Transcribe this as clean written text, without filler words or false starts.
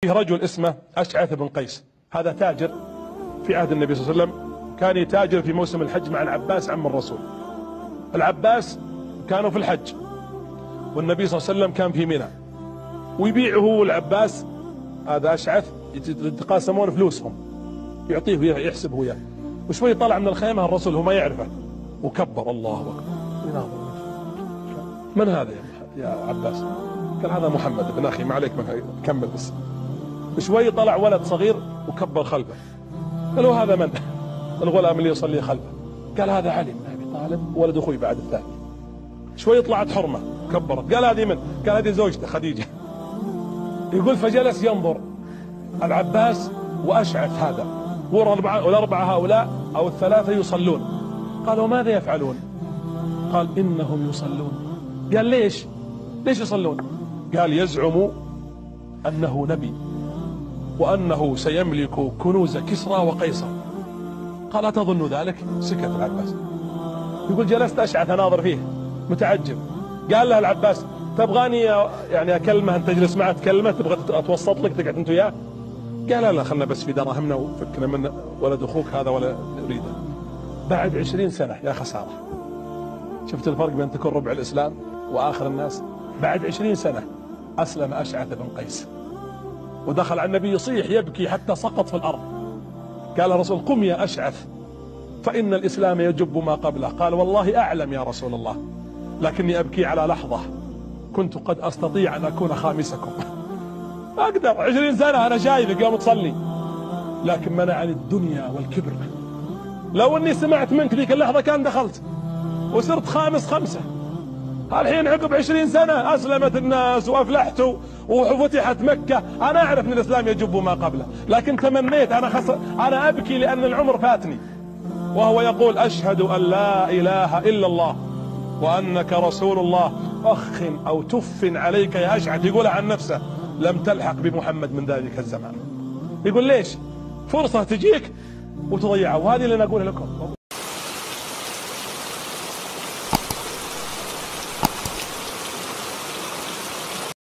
فيه رجل اسمه أشعث بن قيس، هذا تاجر في عهد النبي صلى الله عليه وسلم، كان يتاجر في موسم الحج مع العباس عم الرسول. العباس كانوا في الحج والنبي صلى الله عليه وسلم كان في منى، ويبيع هو العباس هذا أشعث يتقاسمون فلوسهم، يعطيه وياه يحسب وياه، وشوي طلع من الخيمة الرسول هو ما يعرفه وكبر الله أكبر. من هذا يا عباس؟ قال هذا محمد ابن أخي، ما عليك كمل بس. شوي طلع ولد صغير وكبر خلفه، قالوا هذا من؟ الغلام اللي يصلي خلفه. قال هذا علي بن ابي طالب ولد اخوي بعد الثاني. شوي طلعت حرمه كبرت، قال هذه من؟ قال هذه زوجته خديجه. يقول فجلس ينظر العباس واشعث هذا والاربعه هؤلاء او الثلاثه يصلون. قالوا ماذا يفعلون؟ قال انهم يصلون. قال ليش يصلون؟ قال يزعم انه نبي وأنه سيملك كنوز كسرى وقيصر. قال أتظن ذلك؟ سكت العباس. يقول جلست أشعث أناظر فيه متعجب. قال له العباس تبغاني يعني أكلمه أن تجلس معه تكلمه، تبغى أتوسط لك تقعد أنت وياه؟ قال لا خلنا بس في دراهمنا وفكنا من ولد أخوك هذا ولا نريده. بعد 20 سنة يا خسارة، شفت الفرق بين تكون ربع الإسلام وآخر الناس؟ بعد 20 سنة أسلم أشعث بن قيس ودخل على النبي يصيح يبكي حتى سقط في الأرض. قال الرسول قم يا أشعث فإن الإسلام يجب ما قبله. قال والله أعلم يا رسول الله، لكني أبكي على لحظة كنت قد أستطيع أن أكون خامسكم. أقدر 20 سنة أنا شايفك يوم تصلي، لكن منعني الدنيا والكبر. لو أني سمعت منك ذيك اللحظة كان دخلت وصرت خامس خمسة. الحين عقب 20 سنة أسلمت الناس وأفلحت وفتحت مكة، أنا أعرف أن الإسلام يجب ما قبله، لكن تمنيت أنا أبكي لأن العمر فاتني. وهو يقول أشهد أن لا إله إلا الله وأنك رسول الله. أخ أو تف عليك يا أشعث، يقول عن نفسه لم تلحق بمحمد من ذلك الزمان. يقول ليش؟ فرصة تجيك وتضيعها، وهذه اللي أنا أقولها لكم.